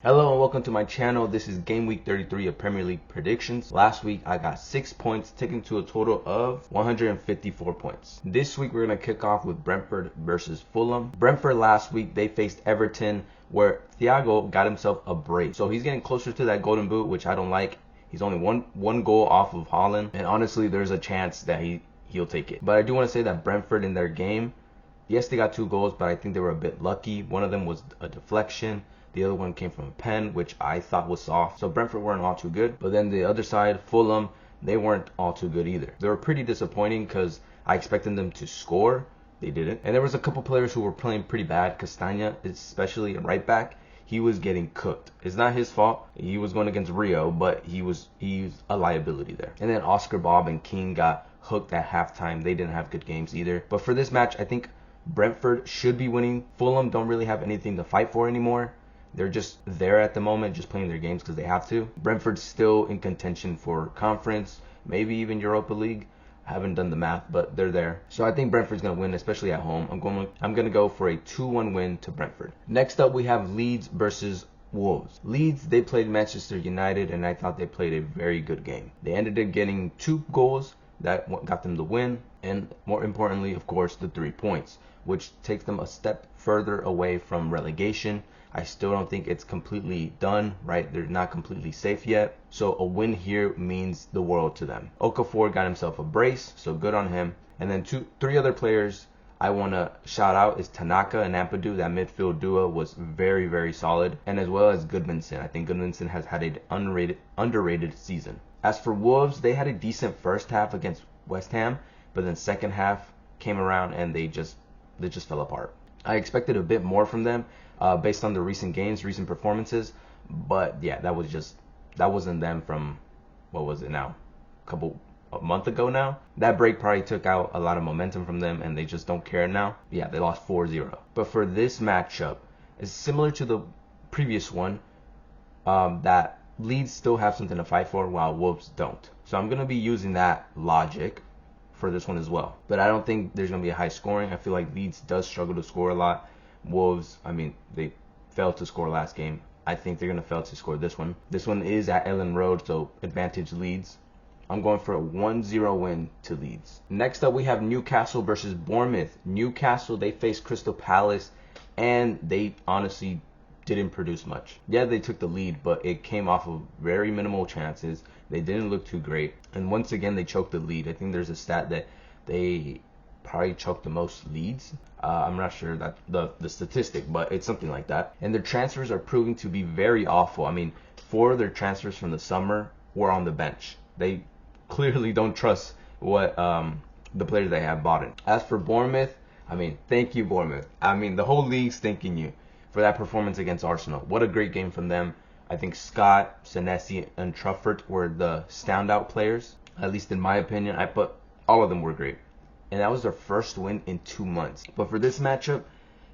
Hello and welcome to my channel. This is Game Week 33 of Premier League predictions. Last week I got 6 points, taking to a total of 154 points. This week we're going to kick off with Brentford versus Fulham. Brentford last week, they faced Everton where Thiago got himself a brace. So he's getting closer to that golden boot, which I don't like. He's only one goal off of Haaland, and honestly there's a chance that he'll take it. But I do want to say that Brentford in their game, yes, they got 2 goals, but I think they were a bit lucky. One of them was a deflection. The other one came from a pen, which I thought was soft. So Brentford weren't all too good. But then the other side, Fulham, they weren't all too good either. They were pretty disappointing because I expected them to score. They didn't. And there was a couple players who were playing pretty bad. Castagna, especially a right back, he was getting cooked. It's not his fault. He was going against Rio, but he's a liability there. And then Oscar, Bob, and King got hooked at halftime. They didn't have good games either. But for this match, I think Brentford should be winning. Fulham don't really have anything to fight for anymore. They're just there at the moment, just playing their games because they have to. Brentford's still in contention for conference, maybe even Europa League. I haven't done the math, but they're there. So I think Brentford's going to win, especially at home. I'm going to go for a 2-1 win to Brentford. Next up, we have Leeds versus Wolves. Leeds, they played Manchester United, and I thought they played a very good game. They ended up getting 2 goals that got them the win, and more importantly, of course, the 3 points, which takes them a step further away from relegation. I still don't think it's completely done, right? They're not completely safe yet. So a win here means the world to them. Okafor got himself a brace, so good on him. And then 3 other players I want to shout out is Tanaka and Ampadu. That midfield duo was very, very solid. And as well as Goodmanson. I think Goodmanson has had an underrated season. As for Wolves, they had a decent first half against West Ham, but then second half came around and they just fell apart. I expected a bit more from them based on the recent games, recent performances, but yeah, that wasn't them from, what was it now, a month ago now. That break probably took out a lot of momentum from them, and they just don't care now. Yeah, they lost 4-0. But for this matchup, it's similar to the previous one, that Leeds still have something to fight for while Wolves don't. So I'm going to be using that logic for this one as well. But I don't think there's going to be a high scoring. I feel like Leeds does struggle to score a lot. Wolves, I mean, they failed to score last game. I think they're going to fail to score this one. This one is at Ellen Road, so advantage Leeds. I'm going for a 1-0 win to Leeds. Next up, we have Newcastle versus Bournemouth. Newcastle, they faced Crystal Palace, and they honestly didn't produce much. Yeah, they took the lead, but it came off of very minimal chances. They didn't look too great. And once again, they choked the lead. I think there's a stat that they probably choked the most leads. I'm not sure that the statistic, but it's something like that. And their transfers are proving to be very awful. I mean, 4 of their transfers from the summer were on the bench. They clearly don't trust what the players they have bought in. As for Bournemouth, I mean, thank you, Bournemouth. I mean, the whole league's thanking you for that performance against Arsenal. What a great game from them. I think Scott, Senesi, and Truffert were the standout players, at least in my opinion. But all of them were great. And that was their first win in 2 months. But for this matchup,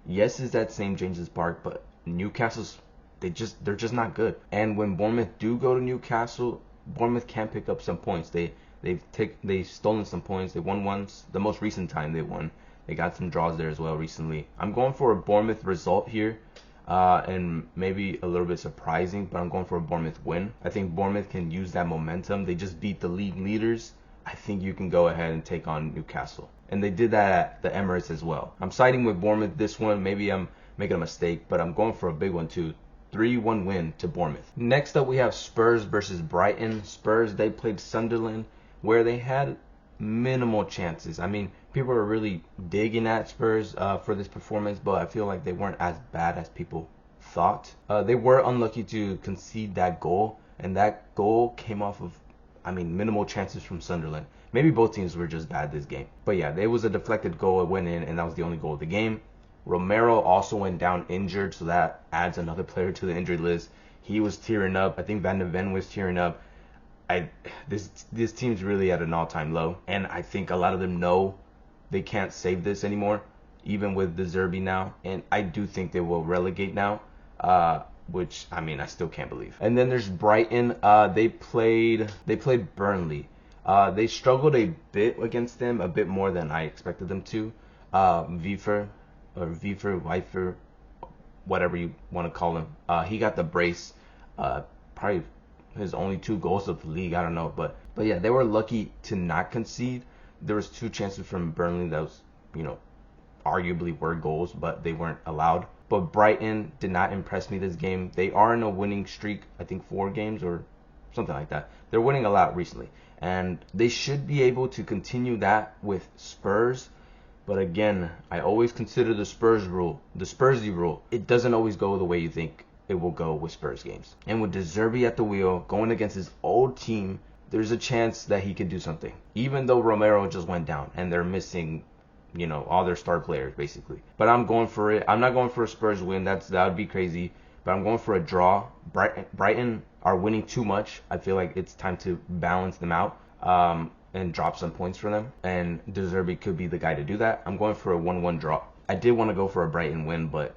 yes, it's at St. James's Park, but Newcastle's, they're just not good. And when Bournemouth do go to Newcastle, Bournemouth can pick up some points. They've stolen some points. They won once. The most recent time they won. They got some draws there as well recently. I'm going for a Bournemouth result here. And maybe a little bit surprising, but I'm going for a Bournemouth win. I think Bournemouth can use that momentum. They just beat the league leaders. I think you can go ahead and take on Newcastle. And they did that at the Emirates as well. I'm siding with Bournemouth this one. Maybe I'm making a mistake, but I'm going for a big one too. 3-1 win to Bournemouth. Next up, we have Spurs versus Brighton. Spurs, they played Sunderland, where they had minimal chances. I mean, people are really digging at Spurs for this performance, but I feel like they weren't as bad as people thought. They were unlucky to concede that goal, and that goal came off of, I mean, minimal chances from Sunderland. Maybe both teams were just bad this game. But yeah, there was a deflected goal. It went in, and that was the only goal of the game. Romero also went down injured, so that adds another player to the injury list. He was tearing up. I think Van de Ven was tearing up. This team's really at an all-time low, and I think a lot of them know they can't save this anymore, even with the Zerbi now. And I do think they will relegate now, which, I mean, I still can't believe. And then there's Brighton. They played Burnley. They struggled a bit against them, a bit more than I expected them to. Weifer, whatever you want to call him. He got the brace. Probably his only 2 goals of the league. I don't know, but yeah, they were lucky to not concede. There was 2 chances from Burnley that was, arguably were goals, but they weren't allowed. But Brighton did not impress me this game. They are in a winning streak, I think 4 games or something like that. They're winning a lot recently, and they should be able to continue that with Spurs. But again, I always consider the Spurs rule, the Spursy rule. It doesn't always go the way you think it will go with Spurs games. And with De Zerbi at the wheel, going against his old team, there's a chance that he could do something. Even though Romero just went down and they're missing, all their star players basically. But I'm going for it. I'm not going for a Spurs win. That would be crazy. But I'm going for a draw. Brighton are winning too much. I feel like it's time to balance them out. And drop some points for them. And De Zerbi could be the guy to do that. I'm going for a 1-1 draw. I did want to go for a Brighton win, but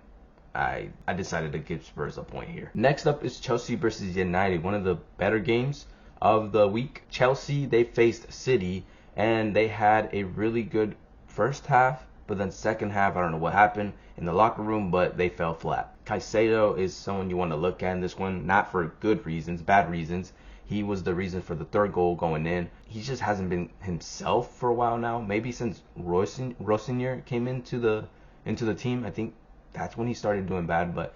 I decided to give Spurs a point here. Next up is Chelsea versus United, one of the better games of the week. Chelsea, they faced City, and they had a really good first half, but then second half, I don't know what happened in the locker room, but they fell flat. Caicedo is someone you want to look at in this one, not for good reasons, bad reasons. He was the reason for the 3rd goal going in. He just hasn't been himself for a while now. Maybe since Rosignol came into the team. I think that's when he started doing bad. But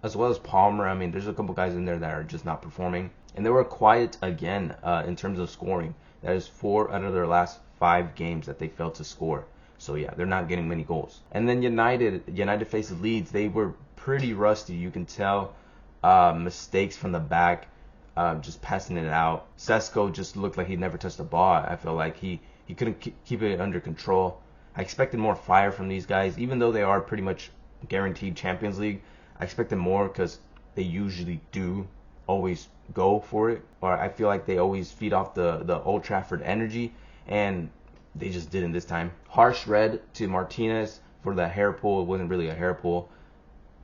as well as Palmer, I mean, there's a couple guys in there that are just not performing. And they were quiet again in terms of scoring. That is 4 out of their last 5 games that they failed to score. So yeah, they're not getting many goals. And then United faced Leeds. They were pretty rusty. You can tell mistakes from the back. Just passing it out. Sesko just looked like he never touched the ball. I feel like he couldn't keep it under control. I expected more fire from these guys, even though they are pretty much guaranteed Champions League. I expected more because they usually do always go for it, or I feel like they always feed off the Old Trafford energy, and they just didn't this time. Harsh red to Martinez for the hair pull. It wasn't really a hair pull.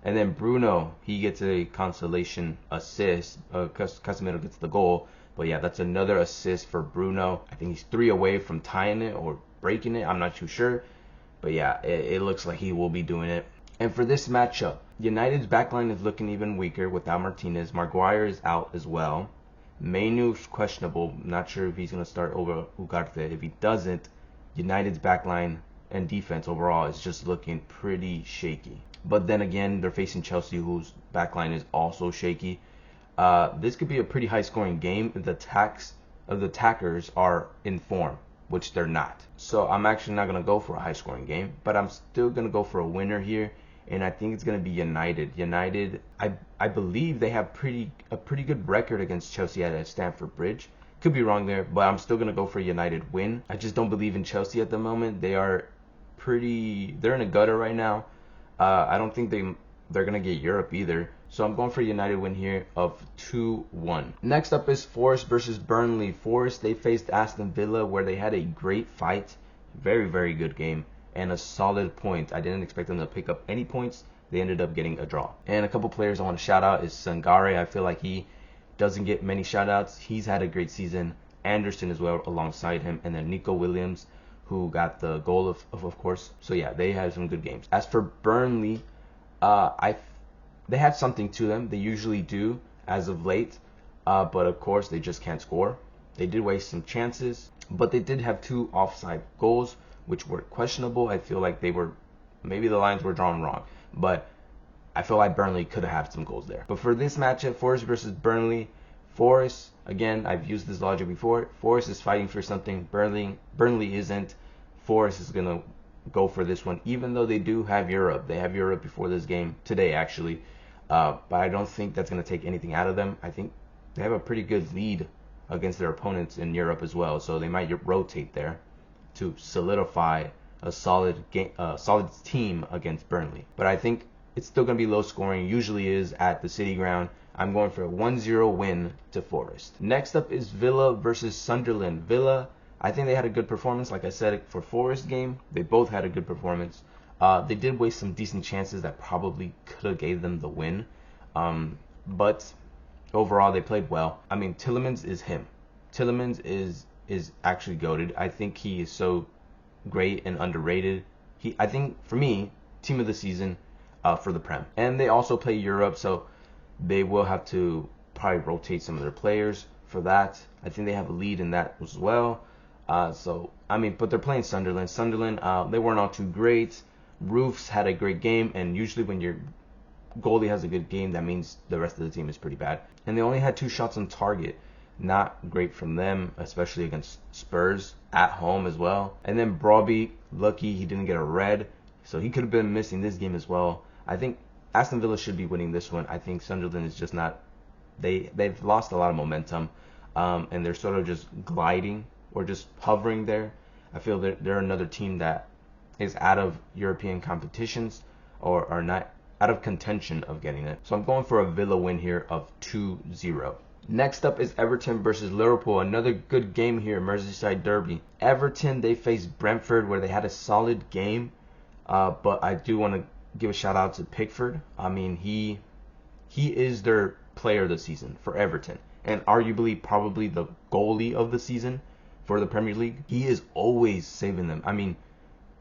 And then Bruno, he gets a consolation assist. Casemiro gets the goal. But yeah, that's another assist for Bruno. I think he's 3 away from tying it or breaking it. I'm not too sure. But yeah, it looks like he will be doing it. And for this matchup, United's backline is looking even weaker without Martinez. Maguire is out as well. Mainu's questionable. Not sure if he's going to start over Ugarte. If he doesn't, United's backline and defense overall is just looking pretty shaky. But then again, they're facing Chelsea, whose backline is also shaky. This could be a pretty high-scoring game if the attackers are in form, which they're not. So I'm actually not going to go for a high-scoring game, but I'm still going to go for a winner here, and I think it's going to be United. United, I believe they have a pretty good record against Chelsea at Stamford Bridge. Could be wrong there, but I'm still going to go for a United win. I just don't believe in Chelsea at the moment. They're in a gutter right now. I don't think they're going to get Europe either. So I'm going for a United win here of 2-1. Next up is Forest versus Burnley. Forest, they faced Aston Villa where they had a great fight. Very, very good game. And a solid point. I didn't expect them to pick up any points. They ended up getting a draw. And a couple players I want to shout out is Sangare. I feel like he doesn't get many shout outs. He's had a great season. Anderson as well alongside him. And then Nico Williams, who got the goal of course. So yeah, they had some good games. As for Burnley, they have something to them. They usually do as of late, but of course they just can't score. They did waste some chances, but they did have 2 offside goals, which were questionable. I feel like maybe the lines were drawn wrong, but I feel like Burnley could have had some goals there. But for this matchup, Forest versus Burnley, Forest, again, I've used this logic before. Forest is fighting for something. Burnley isn't. Forest is going to go for this one, even though they do have Europe. They have Europe before this game, today actually. But I don't think that's going to take anything out of them. I think they have a pretty good lead against their opponents in Europe as well. So they might rotate there to solidify a solid team against Burnley. But I think it's still going to be low scoring. Usually is at the City Ground. I'm going for a 1-0 win to Forest. Next up is Villa versus Sunderland. Villa, I think they had a good performance. Like I said, for Forest game, they both had a good performance. They did waste some decent chances that probably could have gave them the win. But overall, they played well. I mean, Tielemans is him. Tielemans is actually goated. I think he is so great and underrated. I think, for me, team of the season. for the Prem. And they also play Europe, so they will have to probably rotate some of their players for that. I think they have a lead in that as well. But they're playing Sunderland. Sunderland, they weren't all too great. Roofs had a great game, and usually when your goalie has a good game, that means the rest of the team is pretty bad. And they only had 2 shots on target. Not great from them, especially against Spurs at home as well. And then Broby, lucky he didn't get a red, so he could have been missing this game as well. I think Aston Villa should be winning this one. I think Sunderland is just not. They've lost a lot of momentum, and they're sort of just gliding or just hovering there. I feel that they're another team that is out of European competitions or are not out of contention of getting it. So I'm going for a Villa win here of 2-0. Next up is Everton versus Liverpool. Another good game here, Merseyside Derby. Everton, they faced Brentford where they had a solid game, but I do want to give a shout out to Pickford. I mean, he is their player of the season for Everton, and arguably probably the goalie of the season for the Premier League. He is always saving them. I mean,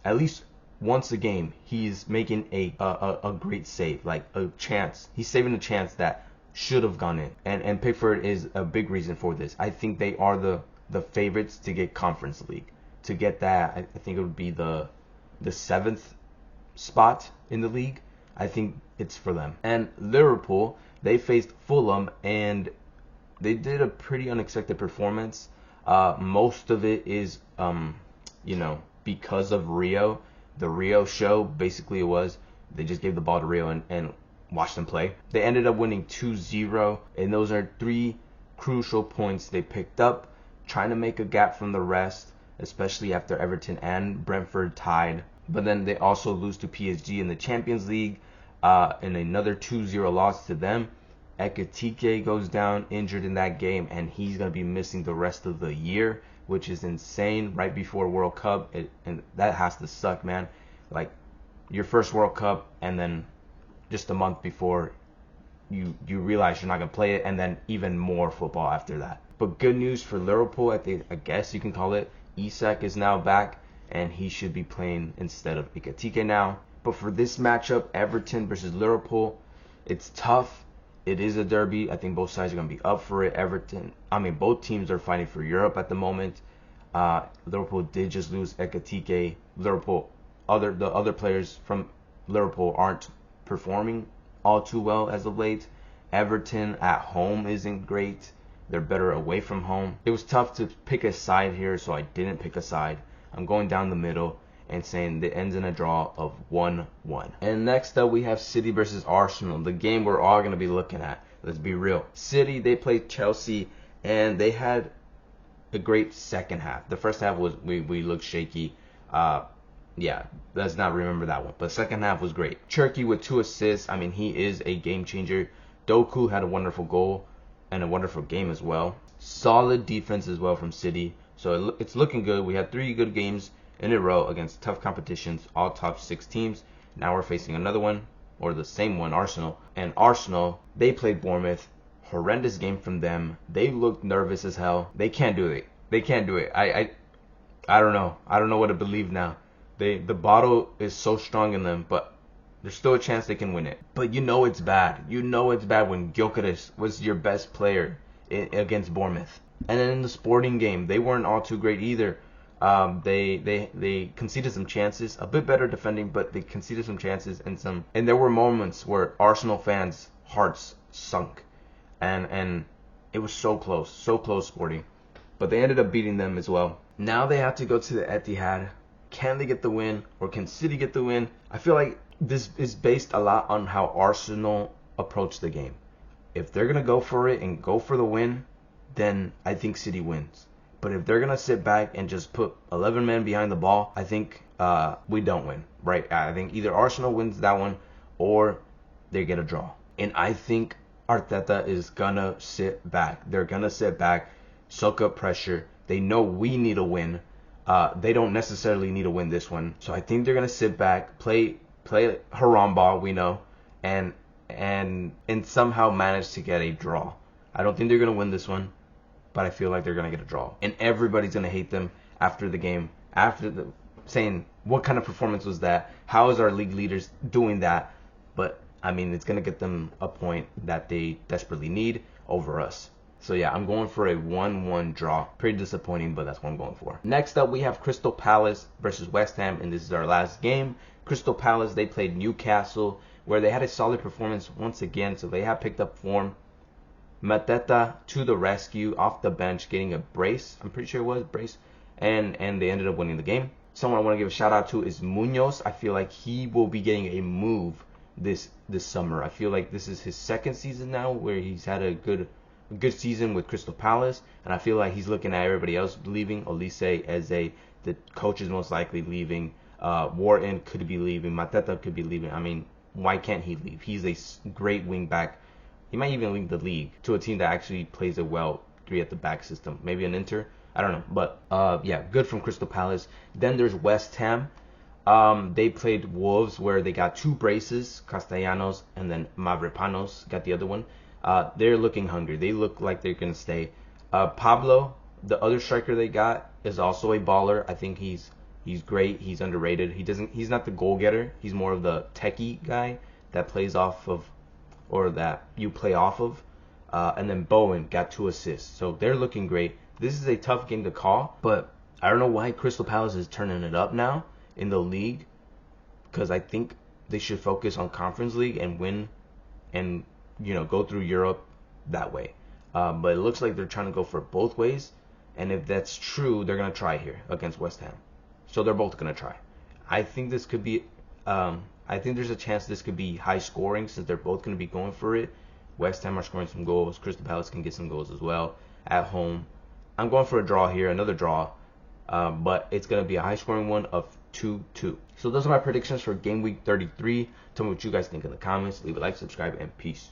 at least once a game, he's making a great save, like a chance. He's saving a chance that should have gone in. And Pickford is a big reason for this. I think they are the favorites to get Conference League. To get that, I think it would be the 7th spot in the league. I think it's for them. And Liverpool, they faced Fulham, and they did a pretty unexpected performance. Most of it is, because of Rio. The Rio show, basically it was, they just gave the ball to Rio and watched them play. They ended up winning 2-0, and those are 3 crucial points they picked up, trying to make a gap from the rest, especially after Everton and Brentford tied. But then they also lose to PSG in the Champions League, and another 2-0 loss to them. Ekitike goes down injured in that game, and he's going to be missing the rest of the year, which is insane, right before World Cup. And that has to suck, man. Like, your first World Cup, and then just a month before you realize you're not going to play it, and then even more football after that. But good news for Liverpool, I guess you can call it. Isak is now back, and he should be playing instead of Ekitike now. But for this matchup, Everton versus Liverpool, it's tough. It is a derby. I think both sides are going to be up for it. Both teams are fighting for Europe at the moment. Liverpool did just lose Ekitike. The other players from Liverpool aren't performing all too well as of late. Everton at home isn't great. They're better away from home. It was tough to pick a side here, so I didn't pick a side. I'm going down the middle and saying it ends in a draw of 1-1. And next up, we have City versus Arsenal, the game we're all going to be looking at. Let's be real. City, they played Chelsea, and they had a great second half. The first half was we looked shaky. Let's not remember that one. But second half was great. Cherki with 2 assists. I mean, he is a game changer. Doku had a wonderful goal and a wonderful game as well. Solid defense as well from City. So it's looking good. We had 3 good games in a row against tough competitions, all top 6 teams. Now we're facing another one, or the same one, Arsenal. And Arsenal, they played Bournemouth. Horrendous game from them. They looked nervous as hell. They can't do it. I don't know. I don't know what to believe now. The bottle is so strong in them, but there's still a chance they can win it. But you know it's bad. You know it's bad when Gyökeres was your best player against Bournemouth. And then in the Sporting game, they weren't all too great either. They conceded some chances, a bit better defending, but they conceded some chances and there were moments where Arsenal fans' hearts sunk, and it was so close Sporting, but they ended up beating them as well. Now they have to go to the Etihad. Can they get the win, or can City get the win? I feel like this is based a lot on how Arsenal approach the game. If they're gonna go for it and go for the win, then I think City wins. But if they're going to sit back and just put 11 men behind the ball, I think we don't win, right? I think either Arsenal wins that one or they get a draw. And I think Arteta is going to sit back. They're going to sit back, soak up pressure. They know we need a win. They don't necessarily need to win this one. So I think they're going to sit back, play Haramba, we know, and somehow manage to get a draw. I don't think they're going to win this one, but I feel like they're going to get a draw. And everybody's going to hate them after the game, saying, what kind of performance was that? How is our league leaders doing that? but I mean, it's going to get them a point that they desperately need over us. So yeah, I'm going for a 1-1 draw. Pretty disappointing, but that's what I'm going for. Next up, we have Crystal Palace versus West Ham, and this is our last game. Crystal Palace, they played Newcastle, where they had a solid performance once again, so they have picked up form. Mateta to the rescue off the bench, getting a brace. I'm pretty sure it was brace, and they ended up winning the game. Someone I want to give a shout out to is Munoz. I feel like he will be getting a move this summer. I feel like this is his second season now where he's had a good season with Crystal Palace, and I feel like he's looking at everybody else leaving. Olise, Eze, the coach is most likely leaving. Wharton could be leaving. Mateta could be leaving. I mean, why can't he leave? He's a great wing back. He might even lead the league to a team that actually plays a well 3 at the back system. Maybe an Inter. I don't know. But yeah, good from Crystal Palace. Then there's West Ham. They played Wolves, where they got 2 braces, Castellanos and then Mavropanos got the other one. They're looking hungry. They look like they're going to stay. Pablo, the other striker they got, is also a baller. I think he's great. He's underrated. He's not the goal getter. He's more of the techie guy that plays off of, or that you play off of. And then Bowen got 2 assists. So they're looking great. This is a tough game to call, but I don't know why Crystal Palace is turning it up now in the league, because I think they should focus on Conference League and win and, you know, go through Europe that way. But it looks like they're trying to go for both ways, and if that's true, they're going to try here against West Ham. So they're both going to try. I think this could be I think there's a chance this could be high scoring, since they're both going to be going for it. West Ham are scoring some goals. Crystal Palace can get some goals as well at home. I'm going for a draw here, another draw, but it's going to be a high scoring one of 2-2. So those are my predictions for game week 33. Tell me what you guys think in the comments. Leave a like, subscribe, and peace.